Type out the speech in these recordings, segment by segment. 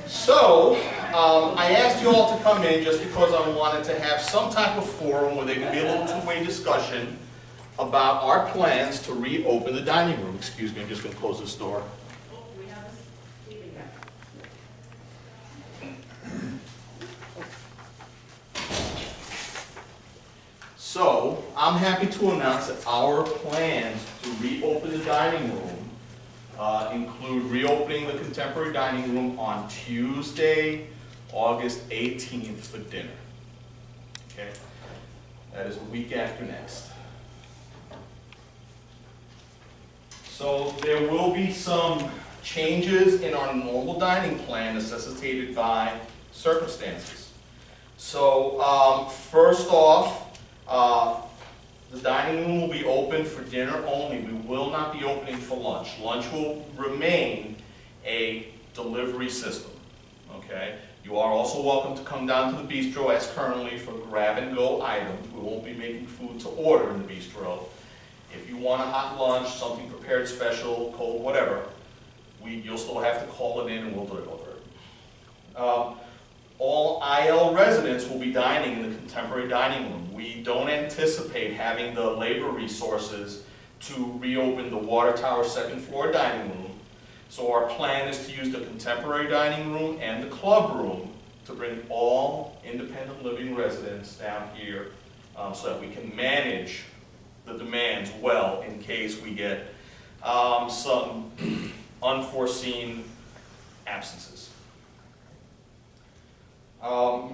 So, I asked you all to come in just because I wanted to have some type of forum where there could be a little two-way discussion about our plans to reopen the dining room. Excuse me, I'm just going to close this door. So, I'm happy to announce that our plans to reopen the dining room include reopening the contemporary dining room on Tuesday, August 18th for dinner. Okay? That is a week after next. So there will be some changes in our normal dining plan necessitated by circumstances. So first off, the dining room will be open for dinner only. We will not be opening for lunch. Lunch will remain a delivery system. Okay? You are also welcome to come down to the bistro as currently for grab-and-go items. We won't be making food to order in the bistro. If you want a hot lunch, something prepared special, cold, whatever, you'll still have to call it in and we'll deliver it. All IL residents will be dining in the contemporary dining room. We don't anticipate having the labor resources to reopen the water tower second floor dining room. So our plan is to use the contemporary dining room and the club room to bring all independent living residents down here so that we can manage the demands well in case we get some unforeseen absences.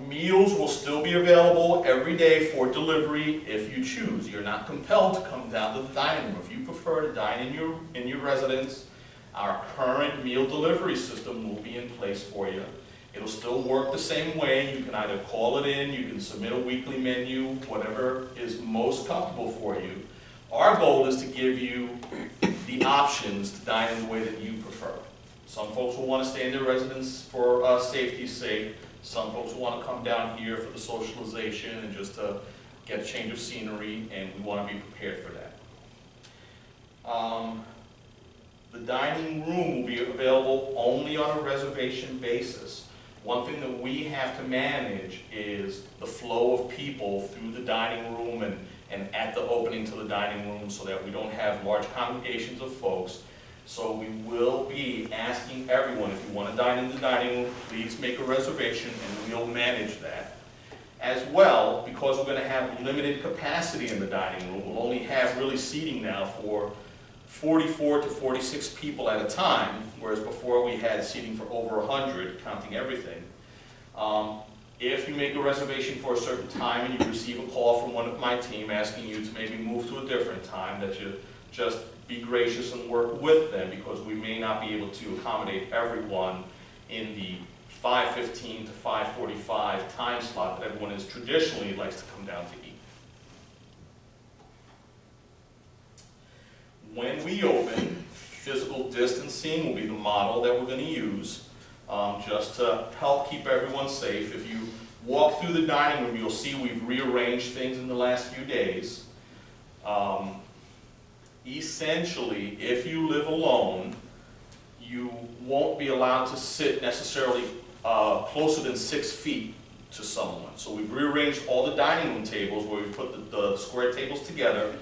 Meals will still be available every day for delivery if you choose. You're not compelled to come down to the dining room. If you prefer to dine in your residence, our current meal delivery system will be in place for you. It'll still work the same way. You can either call it in, you can submit a weekly menu, whatever is most comfortable for you. Our goal is to give you the options to dine in the way that you prefer. Some folks will want to stay in their residence for safety's sake. Some folks will want to come down here for the socialization and just to get a change of scenery, and we want to be prepared for that. The dining room will be available only on a reservation basis. One thing that we have to manage is the flow of people through the dining room and at the opening to the dining room so that we don't have large congregations of folks. So we will be asking everyone, if you want to dine in the dining room, please make a reservation and we'll manage that. As well, because we're going to have limited capacity in the dining room, we'll only have really seating now for 44 to 46 people at a time, whereas before we had seating for over 100, counting everything. If you make a reservation for a certain time and you receive a call from one of my team asking you to maybe move to a different time, that you just be gracious and work with them, because we may not be able to accommodate everyone in the 5:15 to 5:45 time slot that everyone is traditionally likes to come down to eat. When we open, physical distancing will be the model that we're going to use just to help keep everyone safe. If you walk through the dining room, you'll see we've rearranged things in the last few days. Essentially, if you live alone, you won't be allowed to sit necessarily closer than 6 feet to someone. So we've rearranged all the dining room tables where we put the square tables together.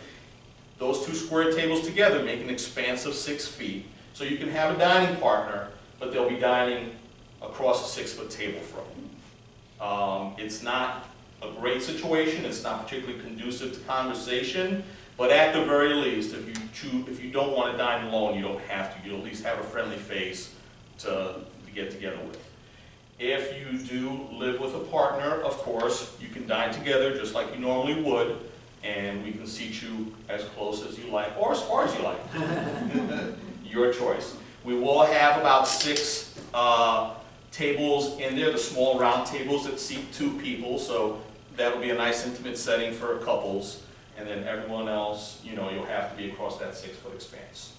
Those two square tables together make an expanse of 6 feet. So you can have a dining partner, but they'll be dining across a 6-foot table from you. It's not a great situation. It's not particularly conducive to conversation. But at the very least, if you don't want to dine alone, you don't have to. You'll at least have a friendly face to get together with. If you do live with a partner, of course, you can dine together just like you normally would, and we can seat you as close as you like, or as far as you like. Your choice. We will have about 6 tables in there, the small round tables that seat 2 people, so that'll be a nice intimate setting for couples. And then everyone else, you'll have to be across that 6-foot expanse.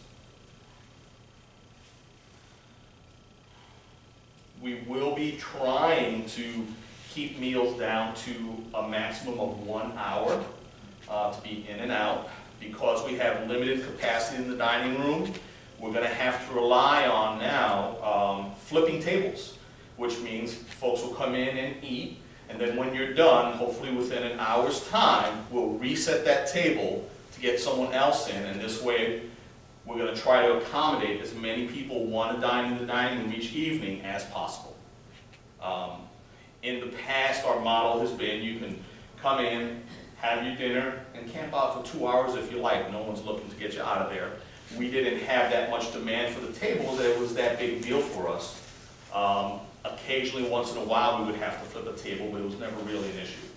We will be trying to keep meals down to a maximum of 1 hour to be in and out. Because we have limited capacity in the dining room, we're going to have to rely on now flipping tables, which means folks will come in and eat, and then when you're done, hopefully within an hour's time, we'll reset that table to get someone else in, and this way we're going to try to accommodate as many people want to dine in the dining room each evening as possible. In the past, our model has been you can come in, have your dinner, and camp out for 2 hours if you like. No one's looking to get you out of there. We didn't have that much demand for the tables that it was that big a deal for us. Occasionally, once in a while, we would have to flip a table, but it was never really an issue.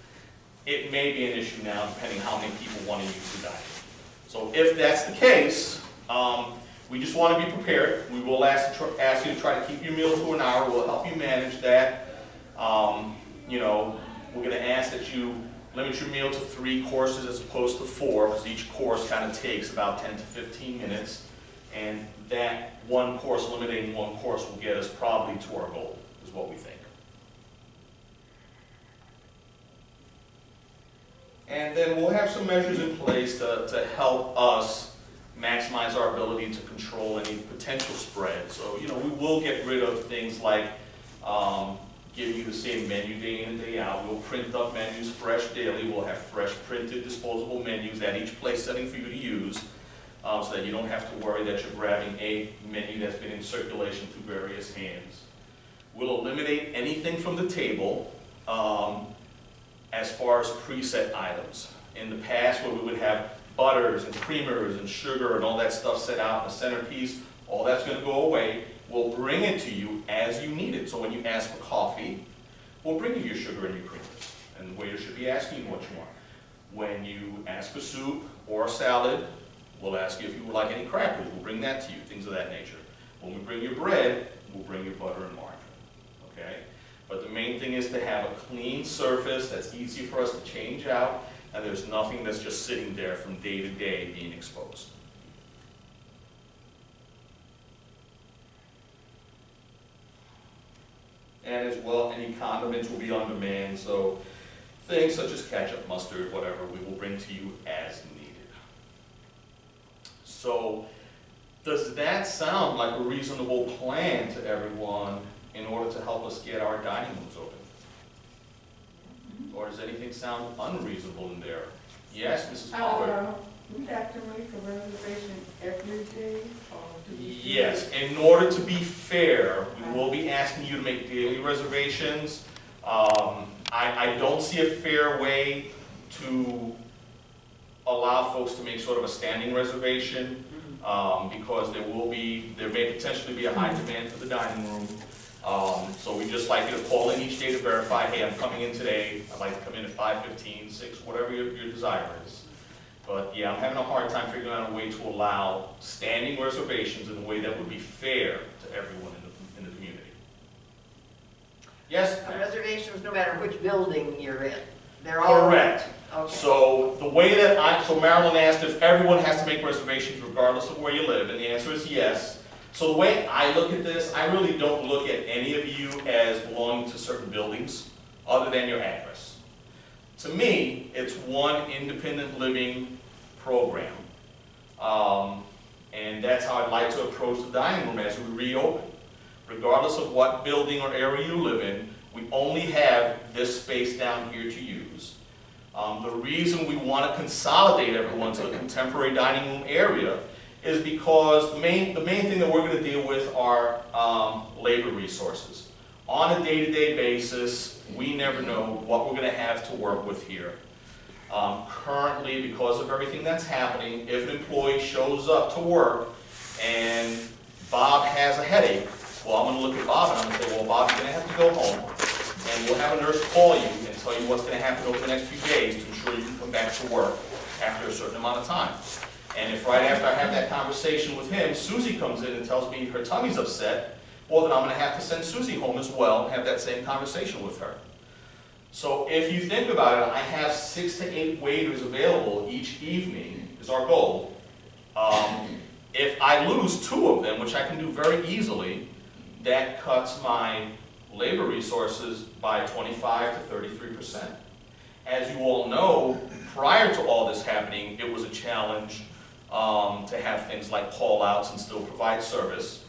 It may be an issue now, depending how many people want to use the dining room. So if that's the case, we just want to be prepared. We will ask you to try to keep your meal to an hour. We'll help you manage that. You know, we're going to ask that you limit your meal to 3 courses as opposed to 4, because each course kind of takes about 10 to 15 minutes. And that one course, limiting one course, will get us probably to our goal, is what we think. And then we'll have some measures in place to help us maximize our ability to control any potential spread. So, you know, we will get rid of things like giving you the same menu day in and day out. We'll print up menus fresh daily. We'll have fresh printed disposable menus at each place setting for you to use, so that you don't have to worry that you're grabbing a menu that's been in circulation through various hands. We'll eliminate anything from the table as far as preset items. In the past, where we would have butters and creamers and sugar and all that stuff set out in the centerpiece, all that's going to go away. We'll bring it to you as you need it. So when you ask for coffee, we'll bring you your sugar and your creamers. And the waiter should be asking you what you want. When you ask for soup or salad, we'll ask you if you would like any crackers. We'll bring that to you, things of that nature. When we bring your bread, we'll bring your butter and margarine. Okay? But the main thing is to have a clean surface that's easy for us to change out, and there's nothing that's just sitting there from day to day being exposed. And as well, any condiments will be on demand, so things such as ketchup, mustard, whatever, we will bring to you as needed. So, does that sound like a reasonable plan to everyone in order to help us get our dining rooms open? Or does anything sound unreasonable in there? Yes, Mrs. Pollard? We have to make a reservation every day? Yes, in order to be fair, we will be asking you to make daily reservations. I don't see a fair way to allow folks to make sort of a standing reservation, because there may potentially be a high demand for the dining room. So we just like you to call in each day to verify, hey, I'm coming in today, I'd like to come in at 5:15, 6, whatever your desire is. But yeah, I'm having a hard time figuring out a way to allow standing reservations in a way that would be fair to everyone in the community. Yes? Reservations no matter which building you're in. They're all correct. Okay. So the way that so Marilyn asked if everyone has to make reservations regardless of where you live, and the answer is yes. So the way I look at this, I really don't look at any of you as belonging to certain buildings other than your address. To me, it's one independent living program. And that's how I'd like to approach the dining room as we reopen. Regardless of what building or area you live in, we only have this space down here to use. The reason we want to consolidate everyone to the contemporary dining room area is because the main thing that we're going to deal with are labor resources. On a day-to-day basis, we never know what we're going to have to work with here. Currently, because of everything that's happening, if an employee shows up to work and Bob has a headache, well, I'm going to look at Bob and I'm going to say, well, Bob, you're going to have to go home, and we'll have a nurse call you and tell you what's going to happen over the next few days to ensure you can come back to work after a certain amount of time. And if right after I have that conversation with him, Susie comes in and tells me her tummy's upset, well, then I'm going to have to send Susie home as well and have that same conversation with her. So if you think about it, I have 6 to 8 waiters available each evening, is our goal. If I lose 2 of them, which I can do very easily, that cuts my labor resources by 25 to 33%. As you all know, prior to all this happening, it was a challenge to have things like call-outs and still provide service.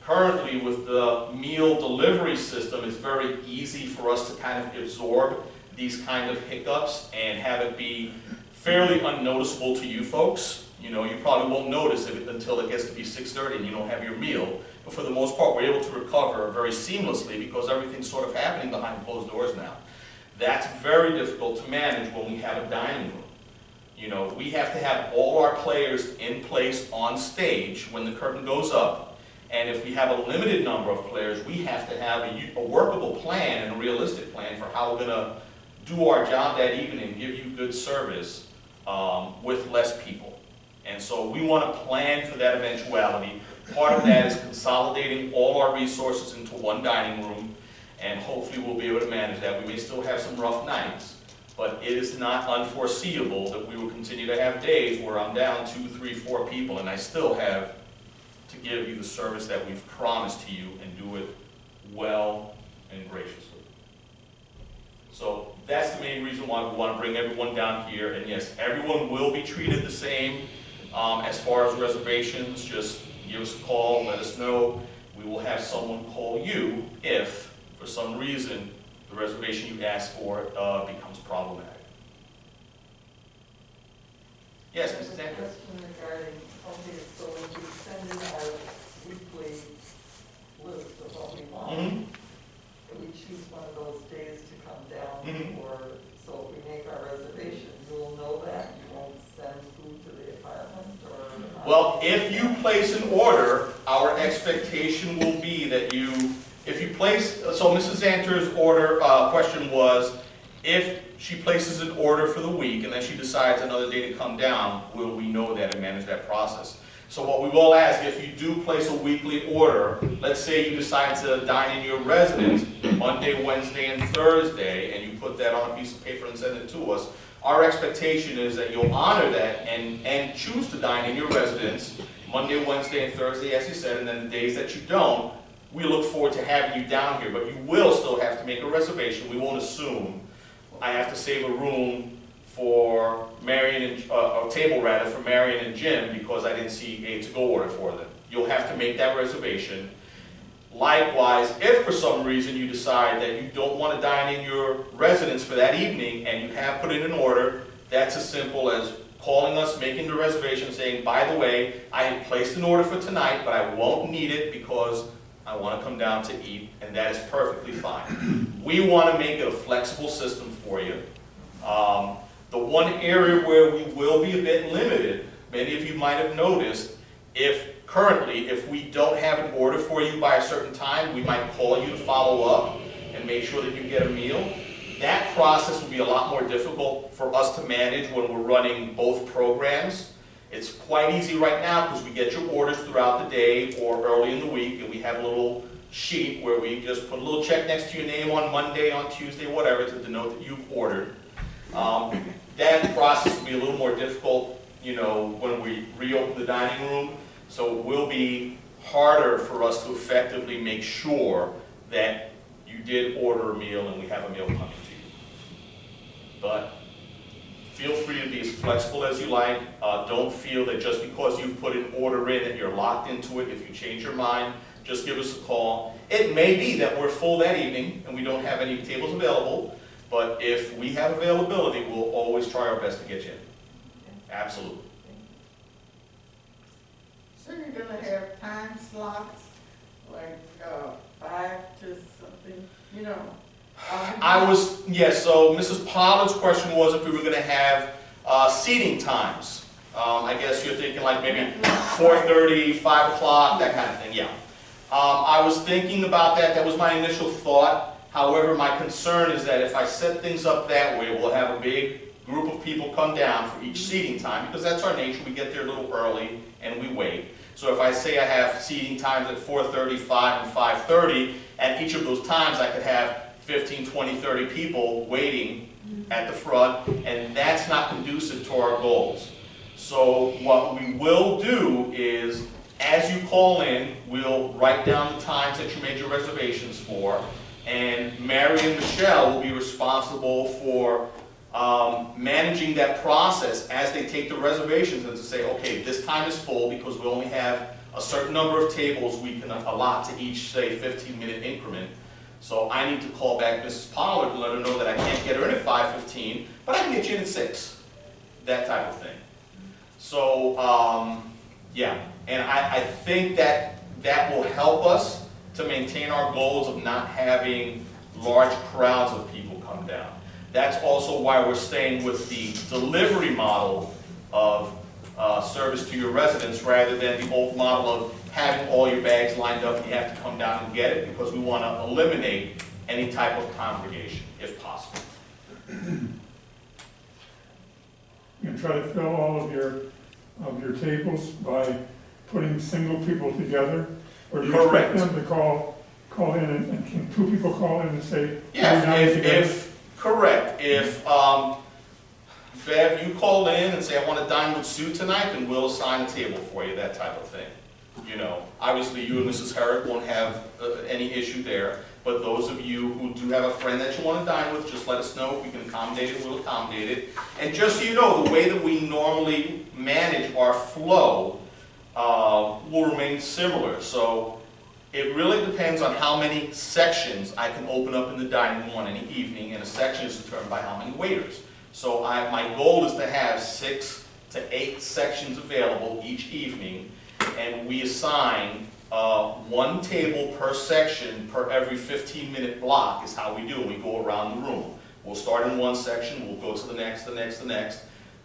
currently with the meal delivery system, it's very easy for us to kind of absorb these kind of hiccups and have it be fairly unnoticeable to you folks. You know, you probably won't notice it until it gets to be 6:30 and you don't have your meal. But for the most part, we're able to recover very seamlessly because everything's sort of happening behind closed doors now. That's very difficult to manage when we have a dining room. You know, we have to have all our players in place on stage when the curtain goes up. And if we have a limited number of players, we have to have a workable plan and a realistic plan for how we're going to do our job that evening and give you good service with less people. And so we want to plan for that eventuality. Part of that is consolidating all our resources into one dining room, and hopefully we'll be able to manage that. We may still have some rough nights, but it is not unforeseeable that we will continue to have days where I'm down 2, 3, 4 people, and I still have to give you the service that we've promised to you and do it well and graciously. So that's the main reason why we want to bring everyone down here. And yes, everyone will be treated the same as far as reservations. Just give us a call, let us know. We will have someone call you if, for some reason, the reservation you asked for becomes problematic. Yes, Mrs. I have a Andrews? question regarding, okay, so when we send in our weekly list of what we want, Mm-hmm. and we choose one of those days to come down, Mhm. or, so if we make our reservation, you'll know that, you won't send food to the apartment, or? Well, if you place an order, our expectation will be that if you place, so Mrs. Zanter's order, question was, if she places an order for the week and then she decides another day to come down, will we know that and manage that process? So what we will ask, if you do place a weekly order, let's say you decide to dine in your residence Monday, Wednesday, and Thursday, and you put that on a piece of paper and send it to us, our expectation is that you'll honor that and choose to dine in your residence Monday, Wednesday, and Thursday, as you said, and then the days that you don't, we look forward to having you down here, but you will still have to make a reservation. We won't assume I have to save a room for Marion and, a table rather, for Marion and Jim because I didn't see a to-go order for them. You'll have to make that reservation. Likewise, if for some reason you decide that you don't want to dine in your residence for that evening and you have put in an order, that's as simple as calling us, making the reservation, saying, by the way, I had placed an order for tonight, but I won't need it because I want to come down to eat, and that is perfectly fine. We want to make it a flexible system for you. The one area where we will be a bit limited, many of you might have noticed, if we don't have an order for you by a certain time, we might call you to follow up and make sure that you get a meal. That process will be a lot more difficult for us to manage when we're running both programs. It's quite easy right now because we get your orders throughout the day or early in the week, and we have a little sheet where we just put a little check next to your name on Monday, on Tuesday, whatever, to denote that you've ordered. That process will be a little more difficult, you know, when we reopen the dining room. So it will be harder for us to effectively make sure that you did order a meal and we have a meal coming to you. But feel free to be as flexible as you like. Don't feel that just because you've put an order in that you're locked into it. If you change your mind, just give us a call. It may be that we're full that evening and we don't have any tables available, but if we have availability, we'll always try our best to get you in. Absolutely. So you're gonna have time slots, like 5 to something, you know? So Mrs. Pollard's question was if we were going to have seating times. I guess you're thinking like maybe 4:30, 5 o'clock, that kind of thing, yeah. I was thinking about that. That was my initial thought. However, my concern is that if I set things up that way, we'll have a big group of people come down for each seating time, because that's our nature. We get there a little early and we wait. So if I say I have seating times at 4:30, 5, and 5:30, at each of those times I could have 15, 20, 30 people waiting at the front, and that's not conducive to our goals. So what we will do is, as you call in, we'll write down the times that you made your reservations for, and Mary and Michelle will be responsible for managing that process as they take the reservations and to say, okay, this time is full because we only have a certain number of tables we can allot to each, say, 15-minute increment. So I need to call back Mrs. Pollard and let her know that I can't get her in at 5:15, but I can get you in at 6. That type of thing. So, yeah, and I think that will help us to maintain our goals of not having large crowds of people come down. That's also why we're staying with the delivery model of service to your residents rather than the old model of having all your bags lined up and you have to come down and get it, because we want to eliminate any type of congregation if possible. You try to fill all of your tables by putting single people together? Or do you expect Correct. them to call in and can 2 people call in and say, Yeah, "We're not together"? correct. If, Bev, you call in and say, I want to dine with Sue tonight, then we'll assign a table for you, that type of thing. You know, obviously you and Mrs. Herrick won't have any issue there, but those of you who do have a friend that you want to dine with, just let us know. If we can accommodate it, we'll accommodate it. And just so you know, the way that we normally manage our flow will remain similar. So it really depends on how many sections I can open up in the dining room on any evening, and a section is determined by how many waiters. So my goal is to have 6 to 8 sections available each evening, and we assign 1 table per section per every 15-minute block is how we do it. We go around the room. We'll start in one section, we'll go to the next, the next, the next.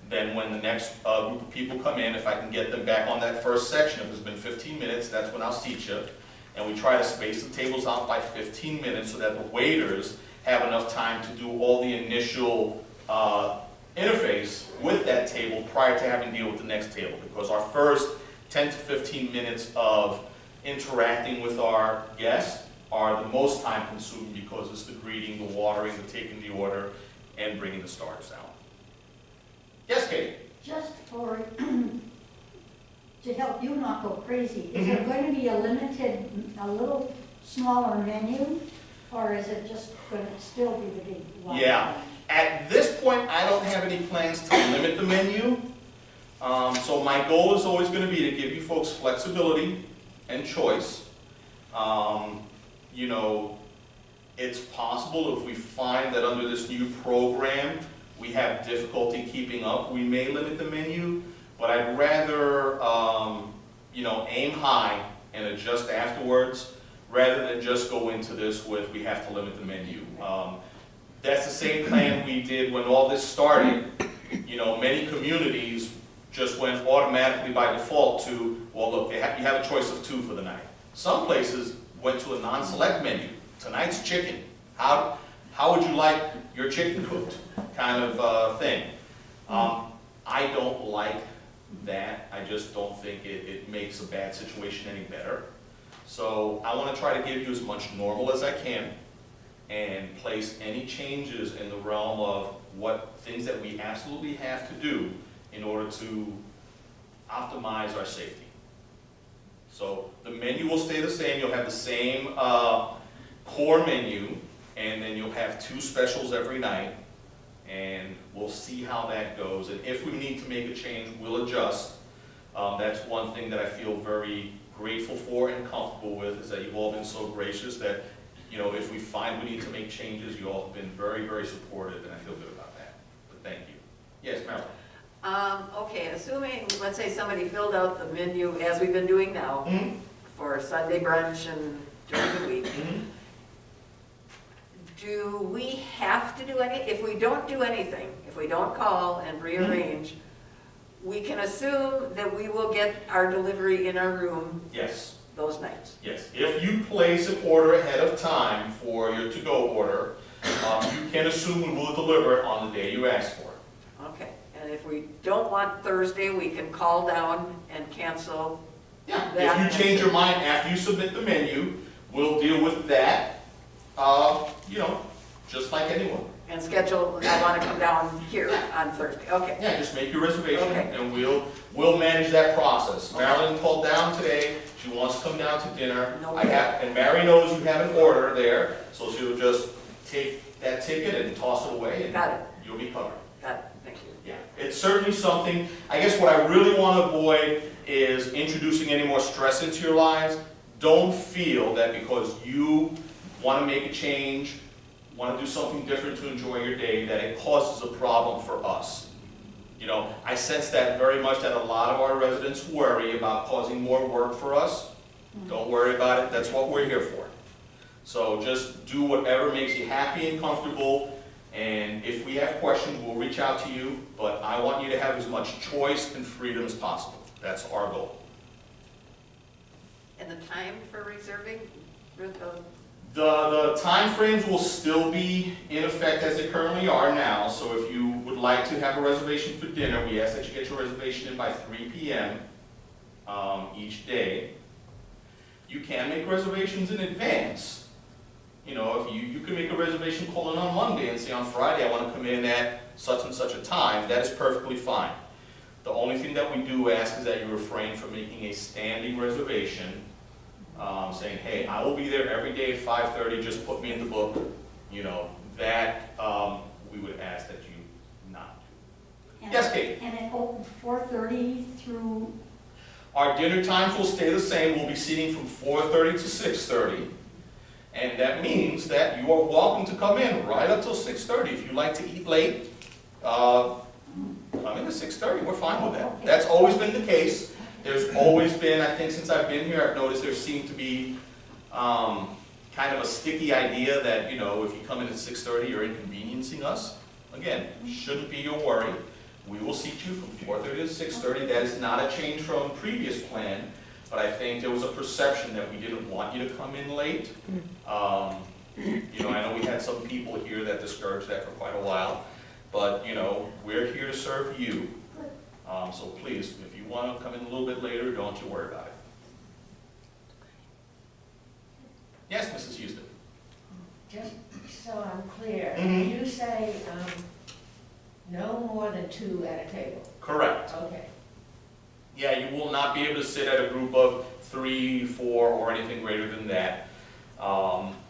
Then when the next group of people come in, if I can get them back on that first section, if it's been 15 minutes, that's when I'll seat you. And we try to space the tables out by 15 minutes so that the waiters have enough time to do all the initial interface with that table prior to having to deal with the next table. Because our first 10 to 15 minutes of interacting with our guests are the most time consuming, because it's the greeting, the watering, the taking the order, and bringing the starters out. Yes, Katie? Just for, to help you not go crazy, is there going to be a limited, a little smaller menu, or is it just going to still be the big one? Yeah. At this point, I don't have any plans to limit the menu. So my goal is always going to be to give you folks flexibility and choice. You know, it's possible if we find that under this new program we have difficulty keeping up, we may limit the menu, but I'd rather, you know, aim high and adjust afterwards, rather than just go into this with we have to limit the menu. That's the same plan we did when all this started. You know, many communities just went automatically by default to, well, look, you have a choice of 2 for the night. Some places went to a non-select menu. Tonight's chicken. How would you like your chicken cooked? Kind of thing. I don't like that. I just don't think it makes a bad situation any better. So I want to try to give you as much normal as I can, and place any changes in the realm of what things that we absolutely have to do in order to optimize our safety. So the menu will stay the same. You'll have the same core menu, and then you'll have 2 specials every night, and we'll see how that goes. And if we need to make a change, we'll adjust. That's one thing that I feel very grateful for and comfortable with, is that you've all been so gracious that, you know, if we find we need to make changes, you all have been very, very supportive, and I feel good about that. But thank you. Yes, Marilyn? Okay, assuming, let's say somebody filled out the menu as we've been doing now for Sunday brunch and during the week, do we have to do if we don't do anything, if we don't call and rearrange, we can assume that we will get our delivery in our room Yes. those nights? Yes. If you place an order ahead of time for your to-go order, you can assume we will deliver it on the day you ask for it. Okay, and if we don't want Thursday, we can call down and cancel. Yeah. that. If you change your mind after you submit the menu, we'll deal with that, you know, just like anyone. And schedule, I want to come down here on Thursday, okay. Yeah, just make your reservation, Okay. and we'll manage that process. Marilyn called down today. She wants to come down to dinner. No And Mary knows you have an order there, so she'll just take that ticket and toss it away, and Got it, you'll be covered. got it, thank you. Yeah, it's certainly something, I guess what I really want to avoid is introducing any more stress into your lives. Don't feel that because you want to make a change, want to do something different to enjoy your day, that it causes a problem for us. You know, I sense that very much, that a lot of our residents worry about causing more work for us. Don't worry about it, that's what we're here for. So just do whatever makes you happy and comfortable, and if we have questions, we'll reach out to you, but I want you to have as much choice and freedom as possible. That's our goal. And the time for reserving? The timeframes will still be in effect as they currently are now, so if you would like to have a reservation for dinner, we ask that you get your reservation in by 3 p.m. Each day. You can make reservations in advance. You know, if you can make a reservation calling on Monday and say on Friday I want to come in at such and such a time, that is perfectly fine. The only thing that we do ask is that you refrain from making a standing reservation, saying, hey, I will be there every day at 5:30, just put me in the book. You know, that we would ask that you not do. Yes, Kate? And it opens 4:30 through? Our dinner times will stay the same. We'll be seating from 4:30 to 6:30. And that means that you are welcome to come in right up till 6:30. If you like to eat late, come in at 6:30. We're fine with that. That's always been the case. There's always been, I think since I've been here, I've noticed there seemed to be kind of a sticky idea that, you know, if you come in at 6:30, you're inconveniencing us. Again, shouldn't be your worry. We will seat you from 4:30 to 6:30. That is not a change from previous plan. But I think there was a perception that we didn't want you to come in late. You know, I know we had some people here that discouraged that for quite a while, but you know, we're here to serve you. So please, if you want to come in a little bit later, don't you worry about it. Yes, Mrs. Houston. Just so I'm clear, Mhm. you say no more than 2 at a table? Correct. Okay. Yeah, you will not be able to sit at a group of 3, 4, or anything greater than that.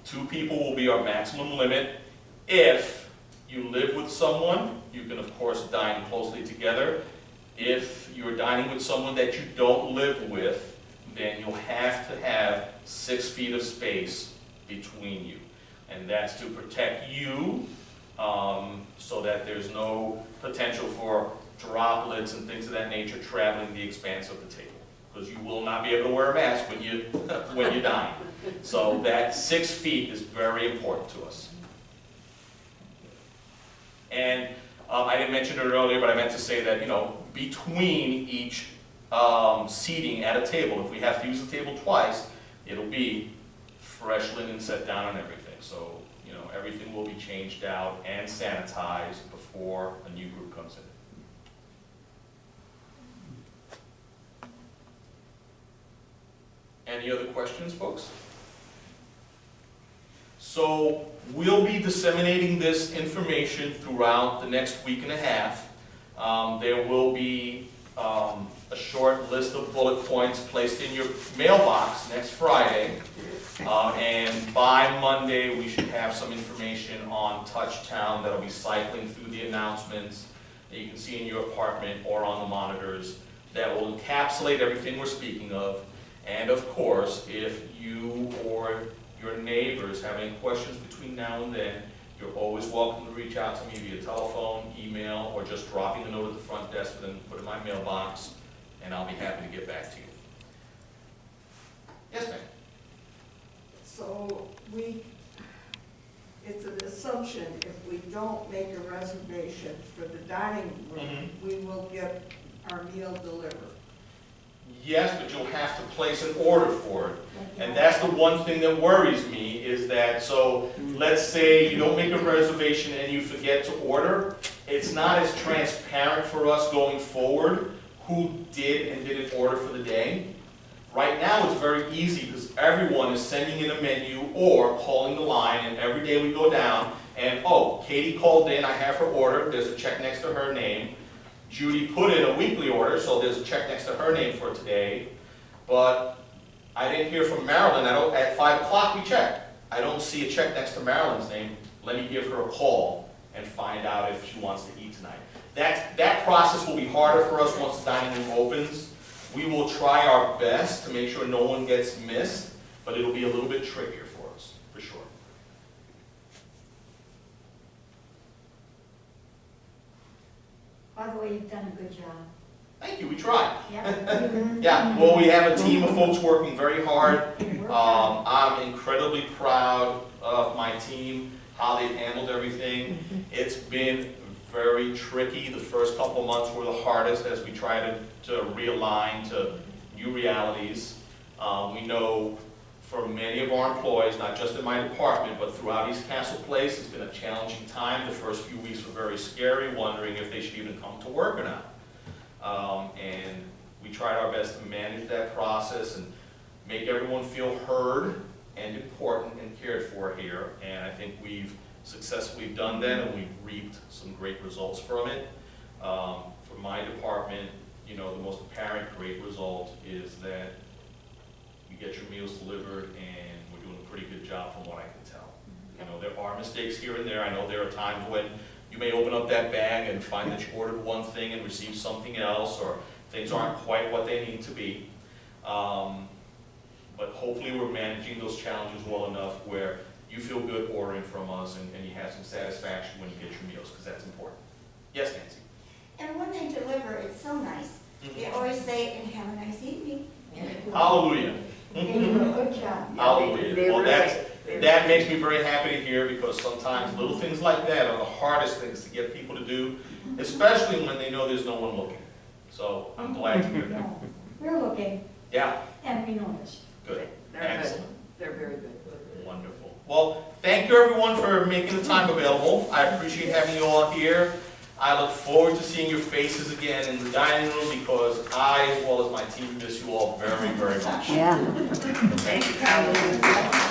2 people will be our maximum limit. If you live with someone, you can of course dine closely together. If you're dining with someone that you don't live with, then you'll have to have 6 feet of space between you. And that's to protect you, so that there's no potential for droplets and things of that nature traveling the expanse of the table. Because you will not be able to wear a mask when you dine. So that 6 feet is very important to us. And I didn't mention it earlier, but I meant to say that, you know, between each seating at a table, if we have to use the table twice, it'll be fresh linen set down and everything. So, you know, everything will be changed out and sanitized before a new group comes in. Any other questions, folks? So we'll be disseminating this information throughout the next week and a half. There will be a short list of bullet points placed in your mailbox next Friday. And by Monday, we should have some information on Touchtown that'll be cycling through the announcements that you can see in your apartment or on the monitors that will encapsulate everything we're speaking of. And of course, if you or your neighbors have any questions between now and then, you're always welcome to reach out to me via telephone, email, or just dropping a note at the front desk and then put it in my mailbox, and I'll be happy to get back to you. Yes, ma'am? So it's an assumption, if we don't make a reservation for the dining room, we will get our meal delivered. Yes, but you'll have to place an order for it. And that's the one thing that worries me, is that, so let's say you don't make a reservation and you forget to order, it's not as transparent for us going forward who did and didn't order for the day. Right now it's very easy because everyone is sending in a menu or calling the line, and every day we go down and, oh, Katie called in, I have her order, there's a check next to her name. Judy put in a weekly order, so there's a check next to her name for today. But I didn't hear from Marilyn. At 5 o'clock we checked. I don't see a check next to Marilyn's name. Let me give her a call and find out if she wants to eat tonight. That process will be harder for us once the dining room opens. We will try our best to make sure no one gets missed, but it'll be a little bit trickier for us, for sure. By the way, you've done a good job. Thank you, we tried. Yeah. Yeah, well, we have a team of folks working very hard. You worked hard. I'm incredibly proud of my team, how they've handled everything. It's been very tricky. The first couple of months were the hardest as we try to realign to new realities. We know for many of our employees, not just in my department, but throughout East Castle Place, it's been a challenging time. The first few weeks were very scary, wondering if they should even come to work or not. And we tried our best to manage that process and make everyone feel heard and important and cared for here. And I think we've successfully done that, and we've reaped some great results from it. For my department, you know, the most apparent great result is that you get your meals delivered, and we're doing a pretty good job from what I can tell. You know, there are mistakes here and there. I know there are times when you may open up that bag and find that you ordered one thing and received something else, or things aren't quite what they need to be. But hopefully we're managing those challenges well enough where you feel good ordering from us, and you have some satisfaction when you get your meals, because that's important. Yes, Nancy? And when they deliver, it's so nice. They always say, and have a nice evening. Hallelujah. They do a good job. Hallelujah. Well, that makes me very happy to hear, because sometimes little things like that are the hardest things to get people to do, especially when they know there's no one looking. So I'm glad to hear that. No, we're looking, Yeah, and we noticed. good. They're good. Excellent. They're very good. Wonderful. Well, thank you everyone for making the time available. I appreciate having you all here. I look forward to seeing your faces again in the dining room, because I, as well as my team, miss you all very, very much. Thank you, Carol.